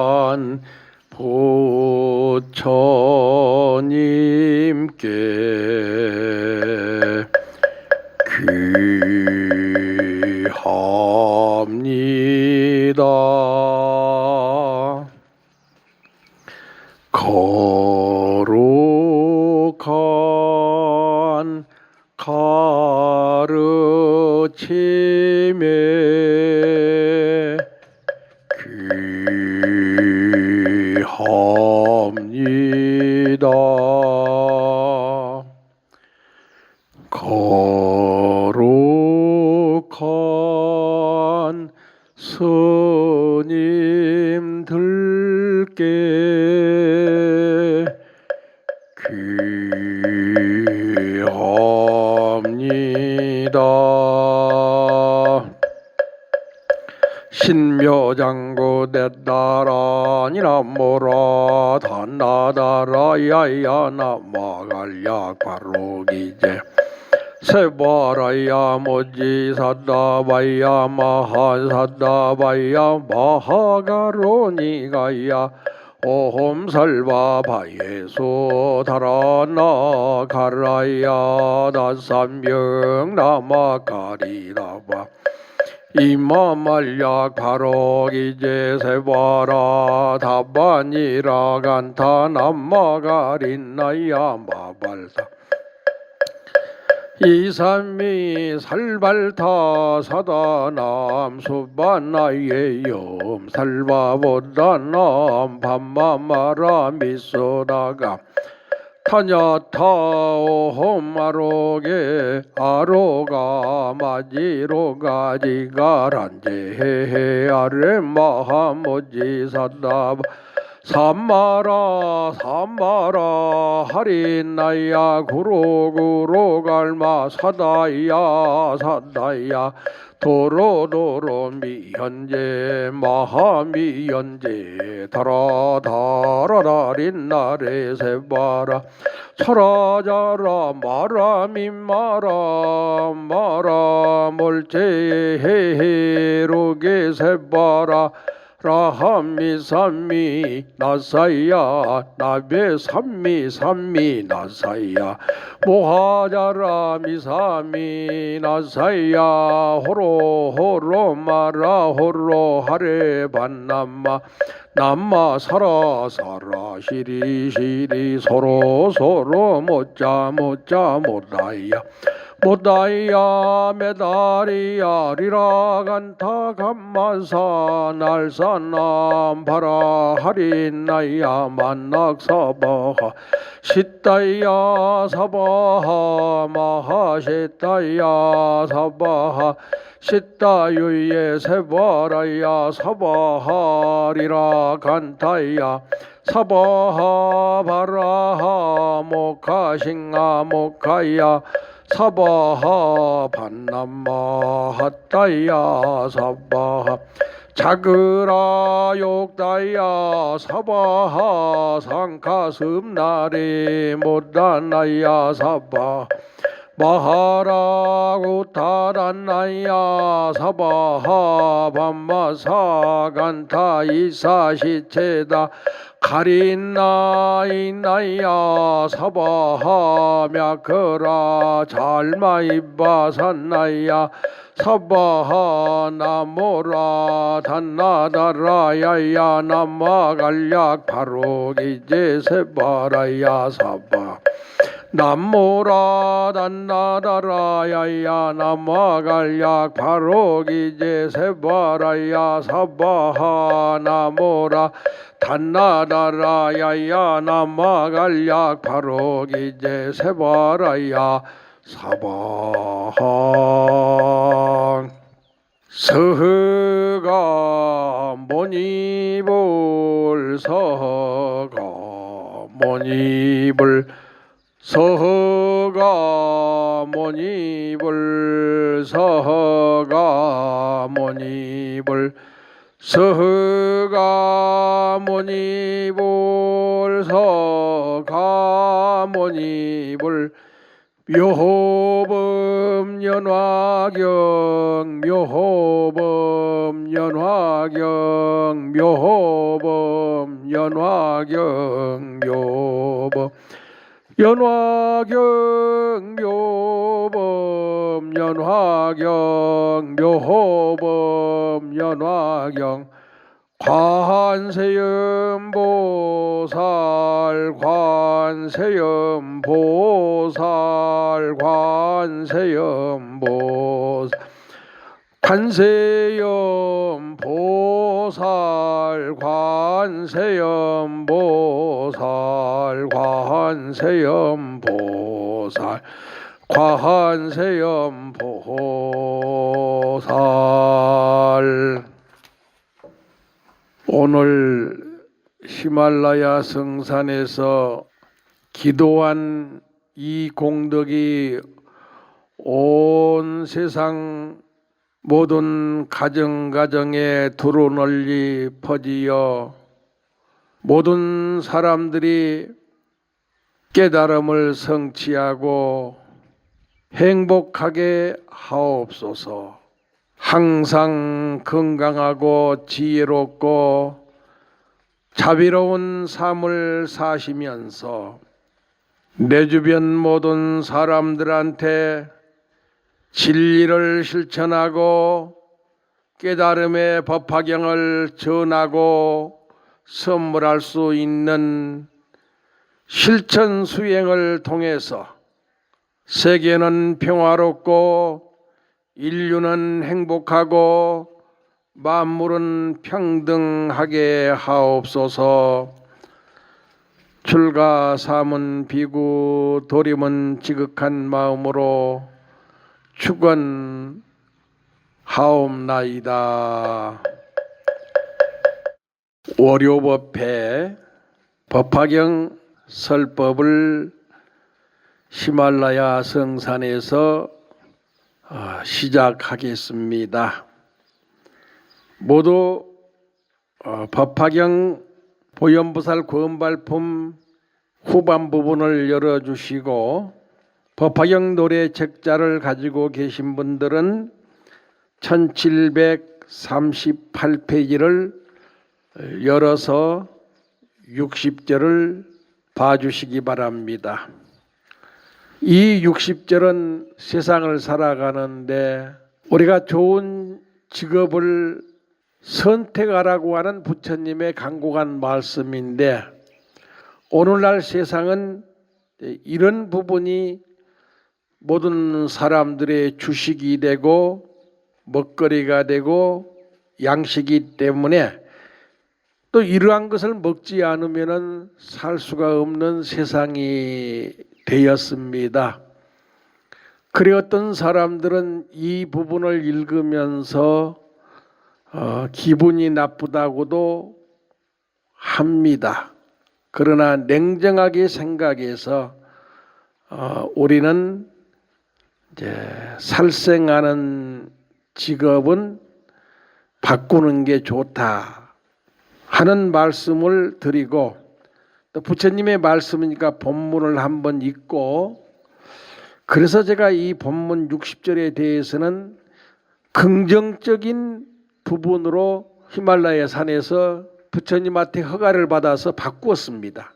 거룩한 부처님께 귀합니다. 거룩한 가르침에 귀합니다. 거룩한 스님들께 귀합니다. 신묘장구 대따라니나 모라 단나다라야야 나마갈야 과로기제 세바라야 모지사다바야 마하사다바야 마하가로니가야 오홈살바바예수 다라나 가라야 다삼명 나마가리다바 이마말약 바로기제 세바라 다바니라 간타 남마가린나야 마발다 이삼미 살발타 사다남 수바나예염 살바보다남 밤마마라 미소다가 타냐타오홈마로게 아로가 마지로가 지가란제 아레마하모지사다 삼마라 하린나야 구로갈마 사다야 도로도로 미현제 마하미현제 다라다라린나레 세바라 사라자라 마라 몰제헤헤로게 세바라 라함미삼미 나사야 나베삼미 나사야 모하자라 미삼미 나사야 호로 마라 호로 하레 반남마 남마 사라 시리 서로 못자 못다야 메다리야 리라간타 감마사 날사남 바라 하린나야 만낙사바하 시따야 사바하 마하시따야 사바하 시따유예 세바라야 사바하리라 간타야 사바하 바라하 모카싱아 모카야 사바하 반남마 핫다야 사바하 자그라 욕다야 사바하 상카슴나리 못다나야 사바 마하라구타란나야 사바하 밤마사간타 이사시체다 가린나이나야 사바하 мя크라 잘마이바산나야 사바하 나모라 단나다라야야 남마갈약 바로기제 세바라야 사바 남모라 단나다라야야 남마갈약 바로기제 세바라야 사바하 나모라 단나다라야야 남마갈약 바로기제 세바라야 사바하 서가 모니불 서가 모니불 서가 모니불 서가 모니불 서가 모니불 서가 모니불 묘호범 연화경 묘호범 연화경 묘호범 연화경 묘범 연화경 묘범 연화경 묘호범 연화경 관세음보살 관세음보살 관세음보살 관세음보살 관세음보살 관세음보살 관세음보살. 오늘 히말라야 성산에서 기도한 이 공덕이 온 세상 모든 가정가정에 두루 널리 퍼지어 모든 사람들이 깨달음을 성취하고 행복하게 하옵소서. 항상 건강하고 지혜롭고 자비로운 삶을 사시면서 내 주변 모든 사람들한테 진리를 실천하고 깨달음의 법화경을 전하고 선물할 수 있는 실천 수행을 통해서 세계는 평화롭고 인류는 행복하고 만물은 평등하게 하옵소서. 출가삼은 비구 도림은 지극한 마음으로 축원하옵나이다. 월요법회 법화경 설법을 히말라야 성산에서 시작하겠습니다. 모두 법화경 보현보살 구원발품 후반 부분을 열어주시고 법화경 노래 책자를 가지고 계신 분들은 1738페이지를 열어서 60절을 봐주시기 바랍니다. 이 60절은 세상을 살아가는데 우리가 좋은 직업을 선택하라고 하는 부처님의 간곡한 말씀인데, 오늘날 세상은 이런 부분이 모든 사람들의 주식이 되고 먹거리가 되고 양식이기 때문에 또 이러한 것을 먹지 않으면 살 수가 없는 세상이 되었습니다. 그래 어떤 사람들은 이 부분을 읽으면서 기분이 나쁘다고도 합니다. 그러나 냉정하게 생각해서 우리는 이제 살생하는 직업은 바꾸는 게 좋다 하는 말씀을 드리고, 또 부처님의 말씀이니까 본문을 한번 읽고, 그래서 제가 이 본문 60절에 대해서는 긍정적인 부분으로 히말라야 산에서 부처님한테 허가를 받아서 바꾸었습니다.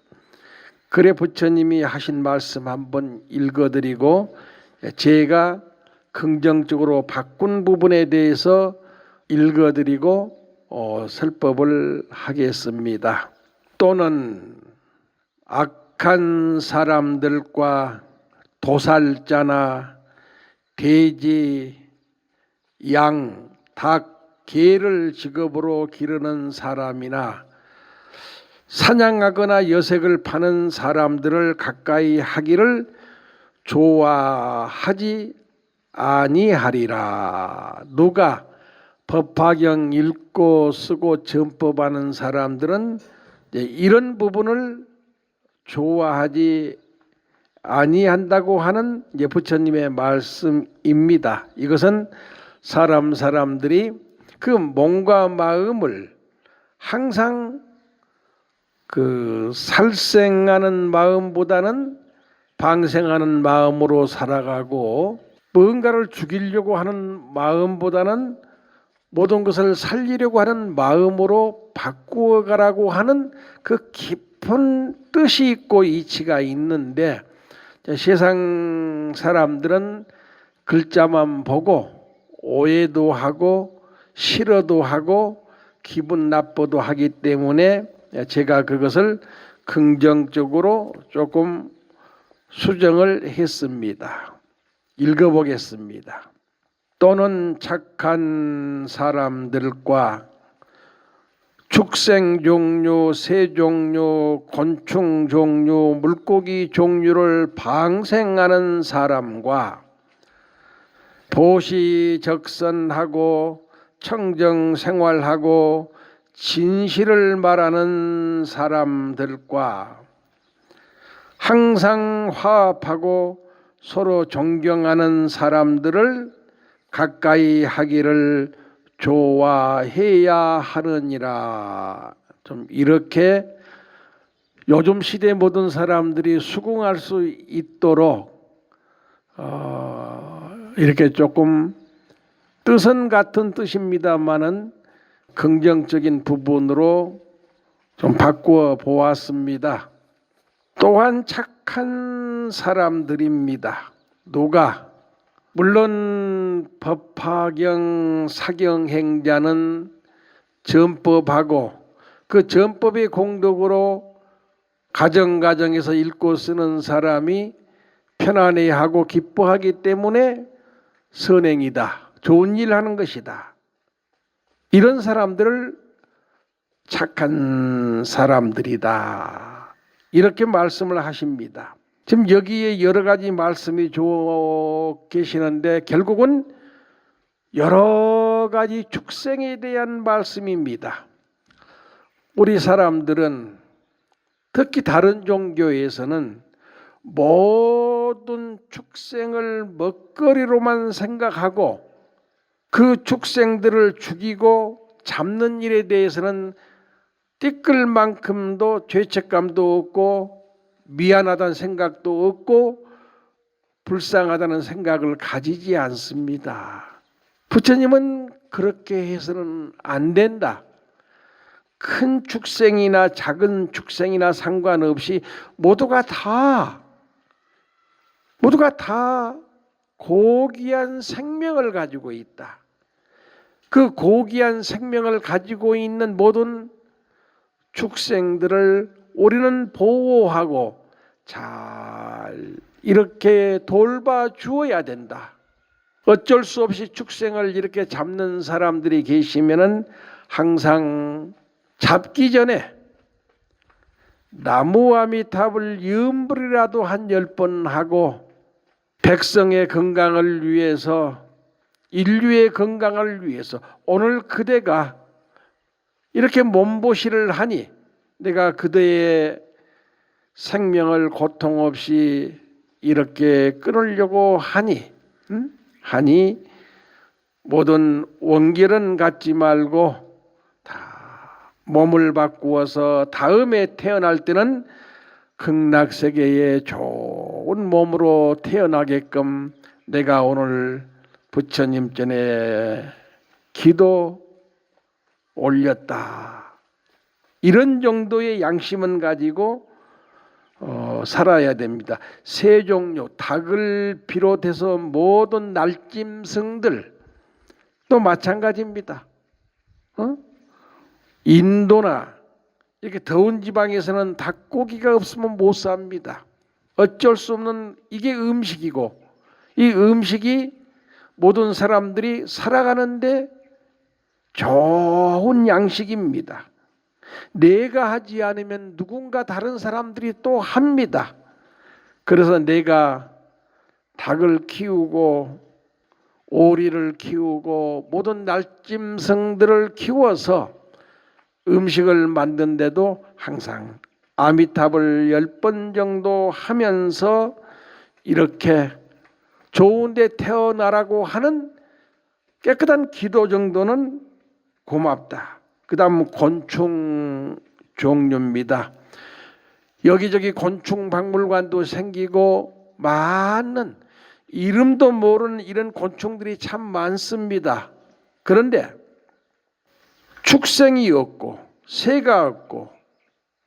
그래 부처님이 하신 말씀 한번 읽어드리고 제가 긍정적으로 바꾼 부분에 대해서 읽어드리고 설법을 하겠습니다. 또는 악한 사람들과 도살자나 돼지, 양, 닭, 개를 직업으로 기르는 사람이나 사냥하거나 여색을 파는 사람들을 가까이 하기를 좋아하지 아니하리라. 누가 법화경 읽고 쓰고 전법하는 사람들은 이런 부분을 좋아하지 아니한다고 하는 부처님의 말씀입니다. 이것은 사람들이 그 몸과 마음을 항상 그 살생하는 마음보다는 방생하는 마음으로 살아가고 뭔가를 죽이려고 하는 마음보다는 모든 것을 살리려고 하는 마음으로 바꾸어가라고 하는 그 깊은 뜻이 있고 이치가 있는데, 세상 사람들은 글자만 보고 오해도 하고 싫어도 하고 기분 나빠도 하기 때문에 제가 그것을 긍정적으로 조금 수정을 했습니다. 읽어보겠습니다. 또는 착한 사람들과 축생 종류, 새 종류, 곤충 종류, 물고기 종류를 방생하는 사람과 보시적선하고 청정생활하고 진실을 말하는 사람들과 항상 화합하고 서로 존경하는 사람들을 가까이 하기를 좋아해야 하느니라. 좀 이렇게 요즘 시대 모든 사람들이 수긍할 수 있도록 이렇게 조금 뜻은 같은 뜻입니다만은 긍정적인 부분으로 좀 바꾸어 보았습니다. 또한 착한 사람들입니다. 누가? 물론 법화경 사경행자는 전법하고 그 전법의 공덕으로 가정에서 읽고 쓰는 사람이 편안해하고 기뻐하기 때문에 선행이다, 좋은 일 하는 것이다, 이런 사람들을 착한 사람들이다, 이렇게 말씀을 하십니다. 지금 여기에 여러 가지 말씀이 계시는데 결국은 여러 가지 축생에 대한 말씀입니다. 우리 사람들은 특히 다른 종교에서는 모든 축생을 먹거리로만 생각하고 그 축생들을 죽이고 잡는 일에 대해서는 띠끌 만큼도 죄책감도 없고 미안하다는 생각도 없고 불쌍하다는 생각을 가지지 않습니다. 부처님은 그렇게 해서는 안 된다. 큰 축생이나 작은 축생이나 상관없이 모두가 다 고귀한 생명을 가지고 있다. 그 고귀한 생명을 가지고 있는 모든 축생들을 우리는 보호하고 잘 이렇게 돌봐 주어야 된다. 어쩔 수 없이 축생을 이렇게 잡는 사람들이 계시면은 항상 잡기 전에 나무아미탑을 염불이라도 한 10번 하고 백성의 건강을 위해서, 인류의 건강을 위해서 오늘 그대가 이렇게 몸보시를 하니 내가 그대의 생명을 고통 없이 이렇게 끊으려고 하니 모든 원결은 갖지 말고 다 몸을 바꾸어서 다음에 태어날 때는 극락세계의 좋은 몸으로 태어나게끔 내가 오늘 부처님 전에 기도 올렸다. 이런 정도의 양심은 가지고 살아야 됩니다. 새 종류, 닭을 비롯해서 모든 날짐승들 또 마찬가지입니다. 인도나 이렇게 더운 지방에서는 닭고기가 없으면 못 삽니다. 어쩔 수 없는 이게 음식이고, 이 음식이 모든 사람들이 살아가는데 좋은 양식입니다. 내가 하지 않으면 누군가 다른 사람들이 또 합니다. 그래서 내가 닭을 키우고 오리를 키우고 모든 날짐승들을 키워서 음식을 만든데도 항상 아미탑을 10번 정도 하면서 이렇게 좋은 데 태어나라고 하는 깨끗한 기도 정도는 고맙다. 그 다음 곤충 종류입니다. 여기저기 곤충 박물관도 생기고 많은 이름도 모르는 이런 곤충들이 참 많습니다. 그런데 축생이 없고 새가 없고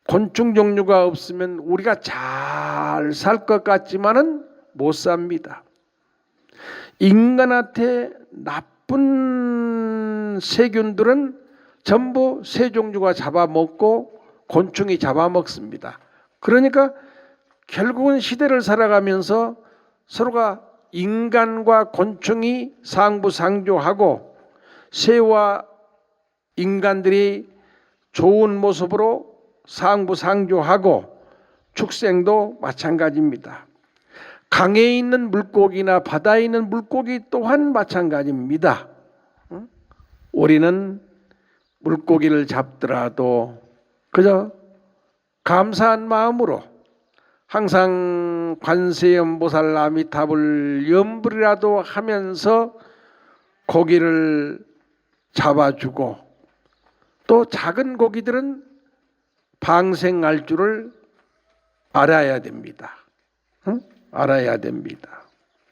곤충 종류가 없으면 우리가 잘 살 것 같지만은 못 삽니다. 인간한테 나쁜 세균들은 전부 새 종류가 잡아먹고 곤충이 잡아먹습니다. 그러니까 결국은 시대를 살아가면서 서로가 인간과 곤충이 상부상조하고 새와 인간들이 좋은 모습으로 상부상조하고 축생도 마찬가지입니다. 강에 있는 물고기나 바다에 있는 물고기 또한 마찬가지입니다. 우리는 물고기를 잡더라도 그저 감사한 마음으로 항상 관세음보살 아미타불 염불이라도 하면서 고기를 잡아주고 또 작은 고기들은 방생할 줄을 알아야 됩니다. 알아야 됩니다.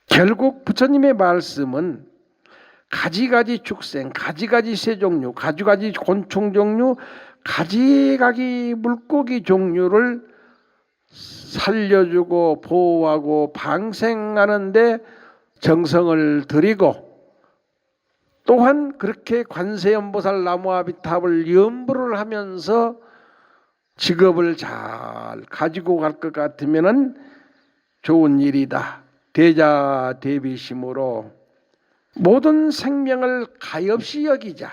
결국 부처님의 말씀은 가지가지 축생, 가지가지 새 종류, 가지가지 곤충 종류, 가지가지 물고기 종류를 살려주고 보호하고 방생하는데 정성을 들이고 또한 그렇게 관세음보살 나무아비탑을 염불을 하면서 직업을 잘 가지고 갈 것 같으면은 좋은 일이다. 대자대비심으로 모든 생명을 가엾이 여기자.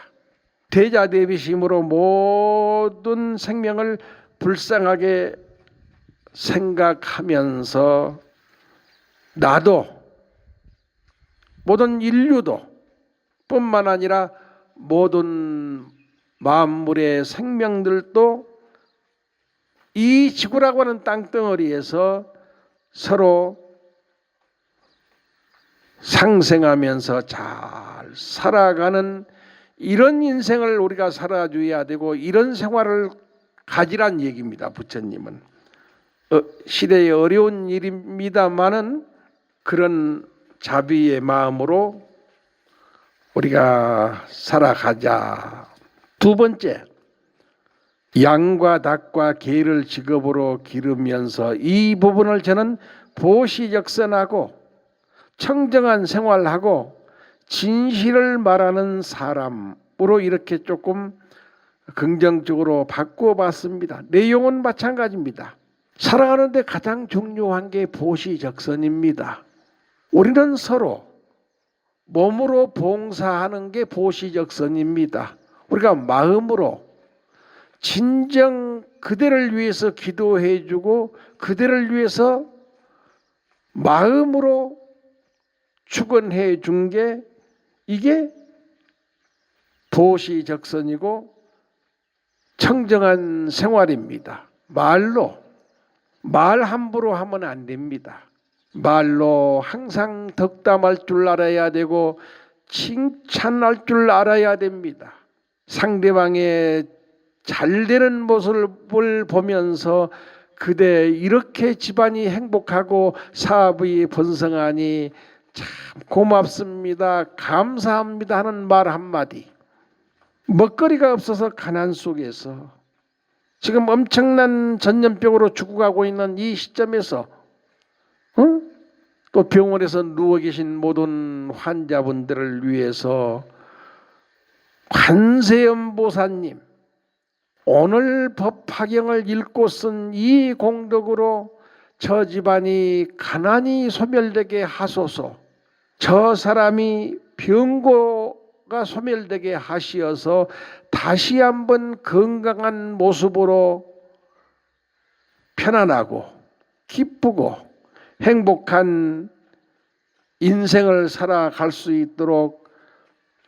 대자대비심으로 모든 생명을 불쌍하게 생각하면서 나도 모든 인류도 뿐만 아니라 모든 만물의 생명들도 이 지구라고 하는 땅덩어리에서 서로 상생하면서 잘 살아가는 이런 인생을 우리가 살아줘야 되고 이런 생활을 가지란 얘기입니다. 부처님은 시대의 어려운 일입니다마는 그런 자비의 마음으로 우리가 살아가자. 두 번째, 양과 닭과 개를 직업으로 기르면서 이 부분을 저는 보시적선하고 청정한 생활하고 진실을 말하는 사람으로 이렇게 조금 긍정적으로 바꾸어 봤습니다. 내용은 마찬가지입니다. 살아가는데 가장 중요한 게 보시적선입니다. 우리는 서로 몸으로 봉사하는 게 보시적선입니다. 우리가 마음으로 진정 그대를 위해서 기도해 주고 그대를 위해서 마음으로 축원해 준 게 이게 보시적선이고 청정한 생활입니다. 말 함부로 하면 안 됩니다. 말로 항상 덕담할 줄 알아야 되고 칭찬할 줄 알아야 됩니다. 상대방의 잘되는 모습을 보면서 그대 이렇게 집안이 행복하고 사업이 번성하니 참 고맙습니다. 감사합니다 하는 말 한마디. 먹거리가 없어서 가난 속에서 지금 엄청난 전염병으로 죽어가고 있는 이 시점에서 또 병원에서 누워 계신 모든 환자분들을 위해서 관세음보살님 오늘 법화경을 읽고 쓴 이 공덕으로 저 집안이 가난이 소멸되게 하소서. 저 사람이 병고가 소멸되게 하시어서 다시 한번 건강한 모습으로 편안하고 기쁘고 행복한 인생을 살아갈 수 있도록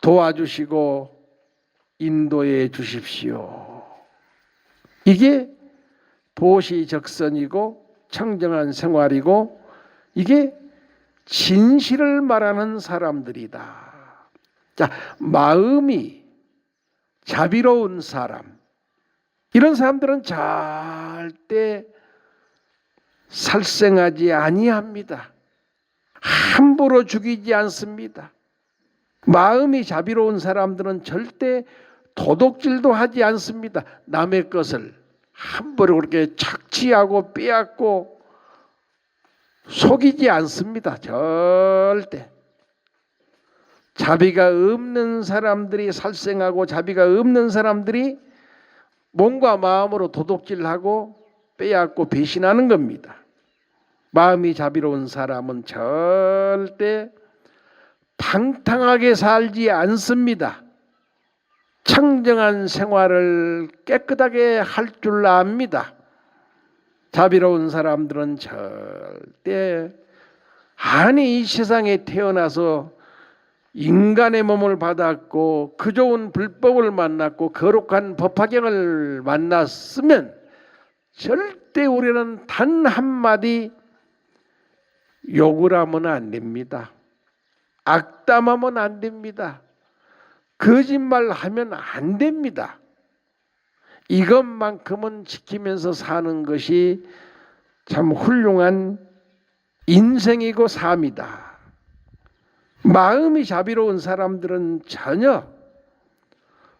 도와주시고 인도해 주십시오. 이게 보시적선이고 청정한 생활이고 이게 진실을 말하는 사람들이다. 자, 마음이 자비로운 사람, 이런 사람들은 절대 살생하지 아니합니다. 함부로 죽이지 않습니다. 마음이 자비로운 사람들은 절대 도둑질도 하지 않습니다. 남의 것을 함부로 그렇게 착취하고 빼앗고 속이지 않습니다. 절대. 자비가 없는 사람들이 살생하고 자비가 없는 사람들이 몸과 마음으로 도둑질하고 빼앗고 배신하는 겁니다. 마음이 자비로운 사람은 절대 방탕하게 살지 않습니다. 청정한 생활을 깨끗하게 할 줄 압니다. 자비로운 사람들은 절대 아니 이 세상에 태어나서 인간의 몸을 받았고 그 좋은 불법을 만났고 거룩한 법화경을 만났으면 절대 우리는 단 한마디 욕을 하면 안 됩니다. 악담하면 안 됩니다. 거짓말하면 안 됩니다. 이것만큼은 지키면서 사는 것이 참 훌륭한 인생이고 삶이다. 마음이 자비로운 사람들은 전혀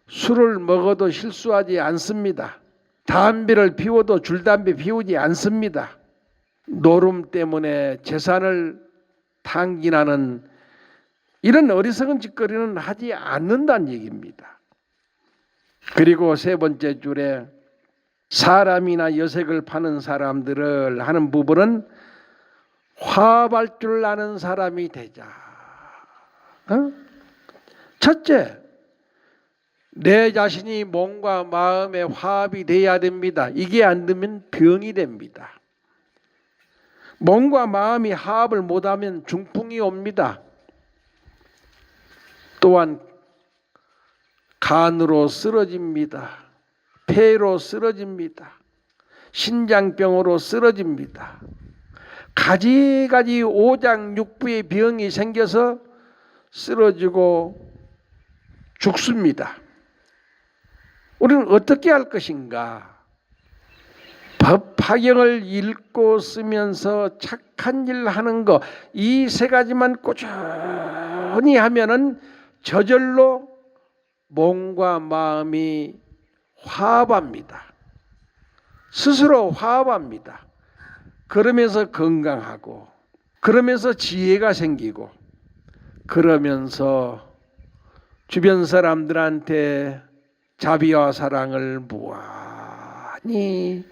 술을 먹어도 실수하지 않습니다. 담배를 피워도 줄담배 피우지 않습니다. 노름 때문에 재산을 탕진하는 이런 어리석은 짓거리는 하지 않는다는 얘기입니다. 그리고 세 번째 줄에 사람이나 여색을 파는 사람들을 하는 부분은 화합할 줄 아는 사람이 되자. 첫째, 내 자신이 몸과 마음의 화합이 돼야 됩니다. 이게 안 되면 병이 됩니다. 몸과 마음이 화합을 못하면 중풍이 옵니다. 또한 간으로 쓰러집니다. 폐로 쓰러집니다. 신장병으로 쓰러집니다. 가지가지 오장육부의 병이 생겨서 쓰러지고 죽습니다. 우리는 어떻게 할 것인가? 법화경을 읽고 쓰면서 착한 일 하는 거, 이 세 가지만 꾸준히 하면은 저절로 몸과 마음이 화합합니다. 스스로 화합합니다. 그러면서 건강하고, 그러면서 지혜가 생기고, 그러면서 주변 사람들한테 자비와 사랑을 무한히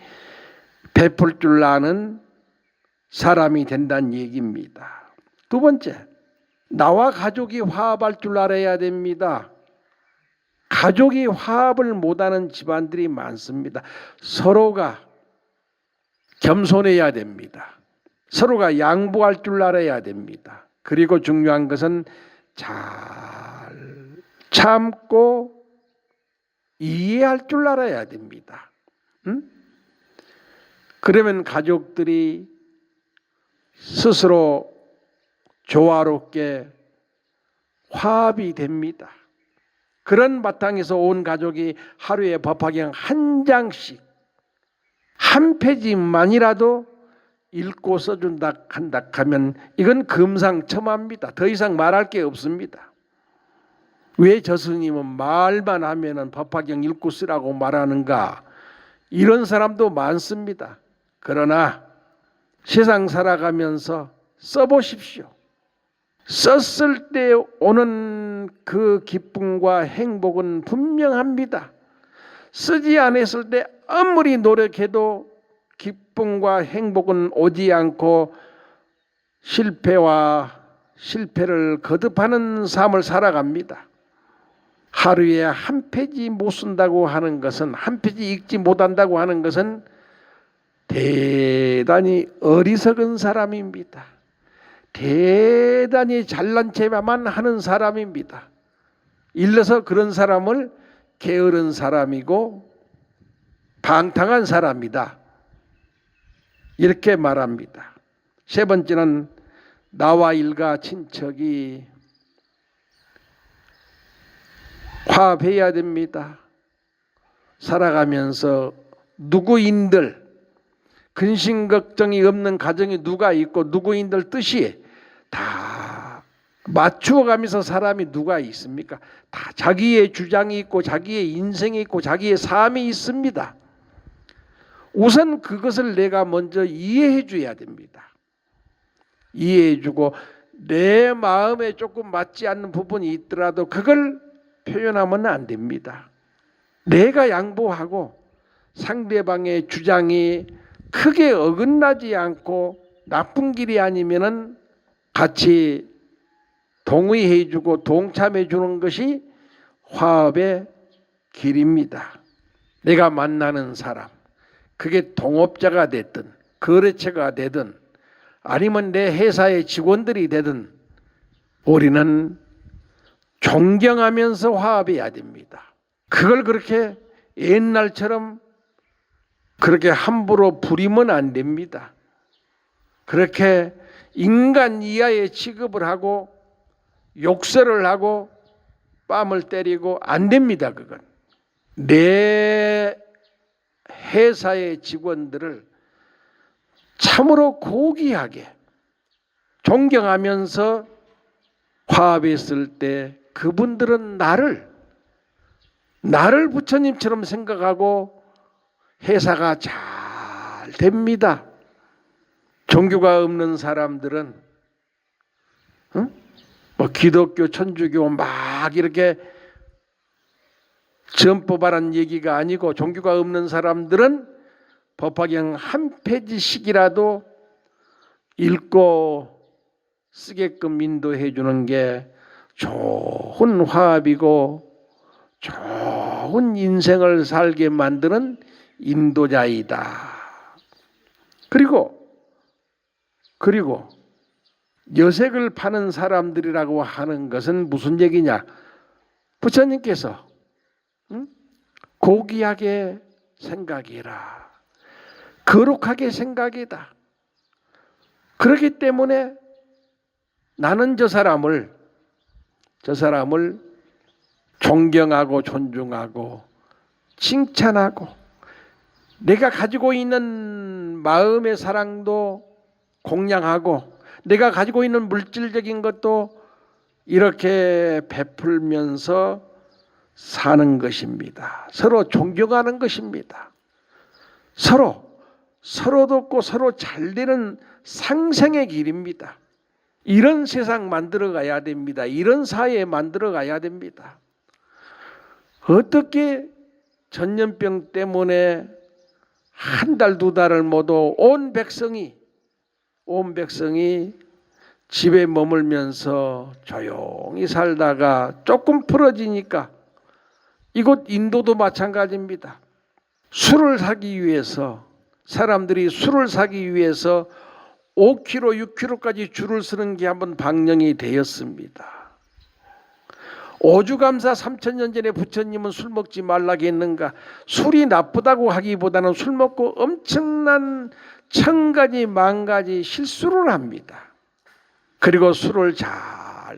베풀 줄 아는 사람이 된다는 얘기입니다. 두 번째, 나와 가족이 화합할 줄 알아야 됩니다. 가족이 화합을 못하는 집안들이 많습니다. 서로가 겸손해야 됩니다. 서로가 양보할 줄 알아야 됩니다. 그리고 중요한 것은 잘 참고 이해할 줄 알아야 됩니다. 그러면 가족들이 스스로 조화롭게 화합이 됩니다. 그런 바탕에서 온 가족이 하루에 법화경 한 장씩 한 페이지만이라도 읽고 써준다 한다 하면 이건 금상첨화입니다. 더 이상 말할 게 없습니다. 왜 저 스님은 말만 하면은 법화경 읽고 쓰라고 말하는가? 이런 사람도 많습니다. 그러나 세상 살아가면서 써보십시오. 썼을 때 오는 그 기쁨과 행복은 분명합니다. 쓰지 않았을 때 아무리 노력해도 기쁨과 행복은 오지 않고 실패를 거듭하는 삶을 살아갑니다. 하루에 한 페이지 못 쓴다고 하는 것은, 한 페이지 읽지 못한다고 하는 것은 대단히 어리석은 사람입니다. 대단히 잘난 체만 하는 사람입니다. 일러서 그런 사람을 게으른 사람이고 방탕한 사람이다, 이렇게 말합니다. 세 번째는 나와 일가 친척이 화합해야 됩니다. 살아가면서 누구인들 근심 걱정이 없는 가정이 누가 있고 누구인들 뜻이 다 맞추어가면서 사람이 누가 있습니까? 다 자기의 주장이 있고 자기의 인생이 있고 자기의 삶이 있습니다. 우선 그것을 내가 먼저 이해해 줘야 됩니다. 이해해 주고 내 마음에 조금 맞지 않는 부분이 있더라도 그걸 표현하면 안 됩니다. 내가 양보하고 상대방의 주장이 크게 어긋나지 않고 나쁜 길이 아니면은 같이 동의해 주고 동참해 주는 것이 화합의 길입니다. 내가 만나는 사람, 그게 동업자가 됐든 거래처가 되든 아니면 내 회사의 직원들이 되든 우리는 존경하면서 화합해야 됩니다. 그걸 그렇게 옛날처럼 그렇게 함부로 부리면 안 됩니다. 그렇게 인간 이하의 취급을 하고 욕설을 하고 뺨을 때리고 안 됩니다. 그건 내 회사의 직원들을 참으로 고귀하게 존경하면서 화합했을 때 그분들은 나를 부처님처럼 생각하고 회사가 잘 됩니다. 종교가 없는 사람들은 뭐 기독교, 천주교 막 이렇게 전법하라는 얘기가 아니고 종교가 없는 사람들은 법화경 한 페이지씩이라도 읽고 쓰게끔 인도해 주는 게 좋은 화합이고 좋은 인생을 살게 만드는 인도자이다. 그리고 여색을 파는 사람들이라고 하는 것은 무슨 얘기냐? 부처님께서 고귀하게 생각해라. 거룩하게 생각이다. 그렇기 때문에 나는 저 사람을 존경하고 존중하고 칭찬하고 내가 가지고 있는 마음의 사랑도 공양하고 내가 가지고 있는 물질적인 것도 이렇게 베풀면서 사는 것입니다. 서로 존경하는 것입니다. 서로 돕고 서로 잘되는 상생의 길입니다. 이런 세상 만들어 가야 됩니다. 이런 사회 만들어 가야 됩니다. 어떻게 전염병 때문에 한 달, 두 달을 모두 온 백성이 집에 머물면서 조용히 살다가 조금 풀어지니까 이곳 인도도 마찬가지입니다. 사람들이 술을 사기 위해서 5km, 6km까지 줄을 서는 게 한번 방영이 되었습니다. 오주감사 3000년 전에 부처님은 술 먹지 말라고 했는가? 술이 나쁘다고 하기보다는 술 먹고 엄청난 1000가지 만가지 실수를 합니다. 그리고 술을 잘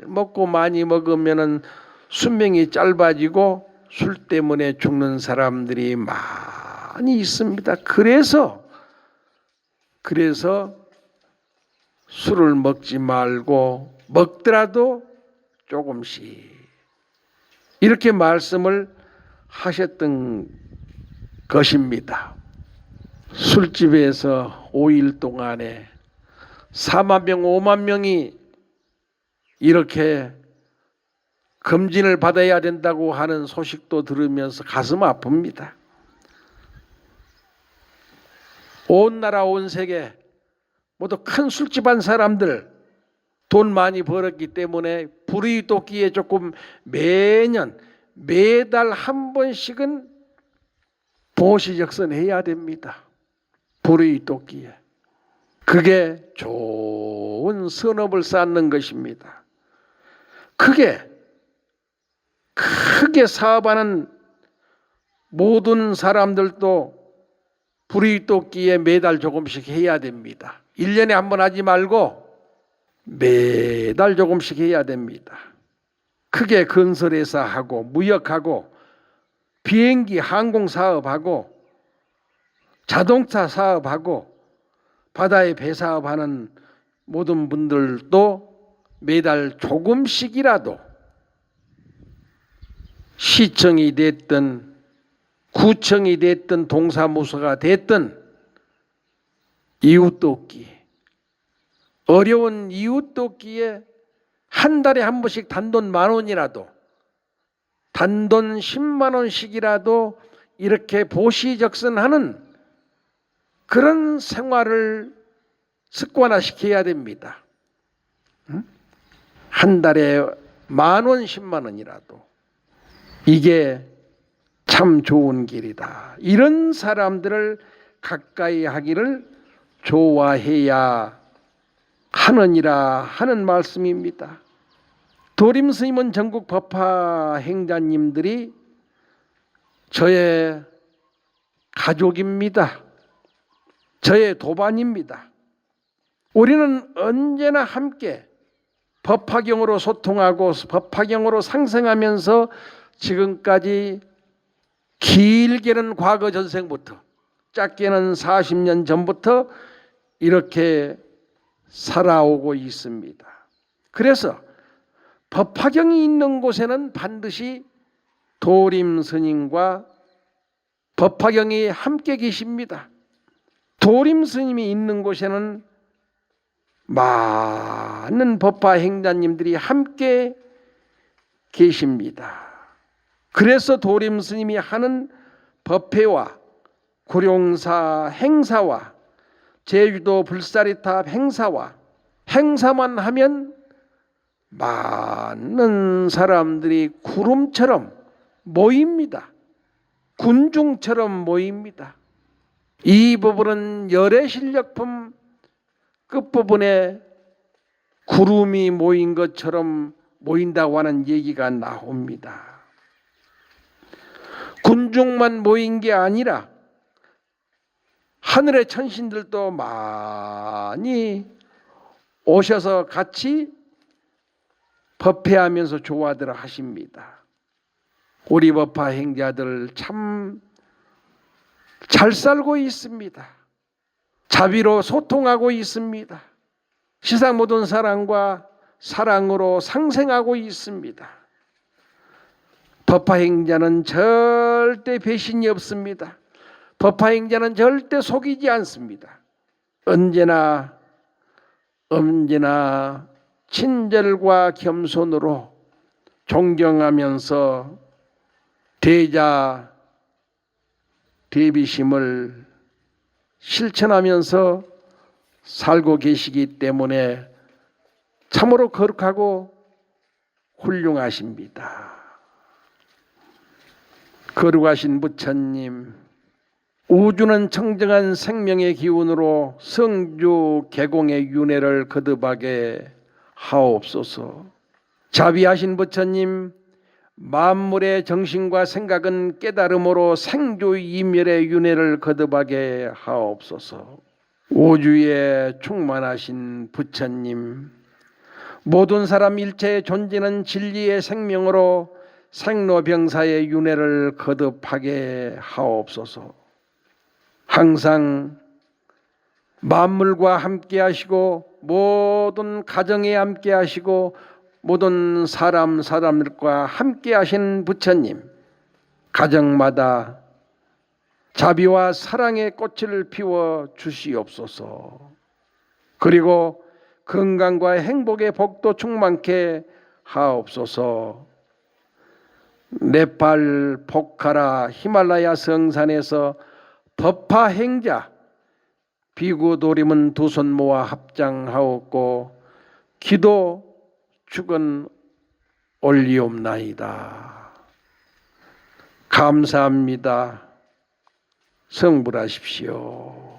먹고 많이 먹으면 수명이 짧아지고 술 때문에 죽는 사람들이 많이 있습니다. 그래서 술을 먹지 말고 먹더라도 조금씩 이렇게 말씀을 하셨던 것입니다. 술집에서 5일 동안에 4만 명, 5만 명이 이렇게 검진을 받아야 된다고 하는 소식도 들으면서 가슴 아픕니다. 온 나라, 온 세계 모두 큰 술집 한 사람들 돈 많이 벌었기 때문에 불의돕기에 조금 매달 한 번씩은 보시적선 해야 됩니다. 불의돕기에. 그게 좋은 선업을 쌓는 것입니다. 크게 사업하는 모든 사람들도 불의돕기에 매달 조금씩 해야 됩니다. 1년에 한 번 하지 말고 매달 조금씩 해야 됩니다. 크게 건설회사 하고 무역하고 비행기 항공 사업하고 자동차 사업하고 바다에 배사업하는 모든 분들도 매달 조금씩이라도 시청이 됐든 구청이 됐든 동사무소가 됐든 이웃돕기, 어려운 이웃돕기에 한 달에 한 번씩 단돈 10,000원이라도, 단돈 10만 원씩이라도 이렇게 보시적선하는 그런 생활을 습관화시켜야 됩니다. 한 달에 10,000원, 10만 원이라도. 이게 참 좋은 길이다. 이런 사람들을 가까이 하기를 좋아해야 하느니라 하는 말씀입니다. 도림 스님은 전국 법화 행자님들이 저의 가족입니다. 저의 도반입니다. 우리는 언제나 함께 법화경으로 소통하고 법화경으로 상생하면서 지금까지 길게는 과거 전생부터, 짧게는 40년 전부터 이렇게 살아오고 있습니다. 그래서 법화경이 있는 곳에는 반드시 도림 스님과 법화경이 함께 계십니다. 도림 스님이 있는 곳에는 많은 법화 행자님들이 함께 계십니다. 그래서 도림 스님이 하는 법회와 구룡사 행사와 제주도 불사리탑 행사와 행사만 하면 많은 사람들이 구름처럼 모입니다. 군중처럼 모입니다. 이 부분은 열애실력품 끝부분에 구름이 모인 것처럼 모인다고 하는 얘기가 나옵니다. 군중만 모인 게 아니라 하늘의 천신들도 많이 오셔서 같이 법회하면서 조화들 하십니다. 우리 법화 행자들 참 잘 살고 있습니다. 자비로 소통하고 있습니다. 세상 모든 사람과 사랑으로 상생하고 있습니다. 법화 행자는 절대 배신이 없습니다. 법화 행자는 절대 속이지 않습니다. 언제나 친절과 겸손으로 존경하면서 대자 대비심을 실천하면서 살고 계시기 때문에 참으로 거룩하고 훌륭하십니다. 거룩하신 부처님, 우주는 청정한 생명의 기운으로 성주 개공의 윤회를 거듭하게 하옵소서. 자비하신 부처님, 만물의 정신과 생각은 깨달음으로 생주 이멸의 윤회를 거듭하게 하옵소서. 우주에 충만하신 부처님, 모든 사람 일체의 존재는 진리의 생명으로 생로병사의 윤회를 거듭하게 하옵소서. 항상 만물과 함께 하시고 모든 가정에 함께 하시고 모든 사람들과 함께 하신 부처님, 가정마다 자비와 사랑의 꽃을 피워 주시옵소서. 그리고 건강과 행복의 복도 충만케 하옵소서. 네팔 포카라 히말라야 성산에서 법화 행자 비구 도림은 두 손 모아 합장하옵고 기도 축은 올리옵나이다. 감사합니다. 성불하십시오.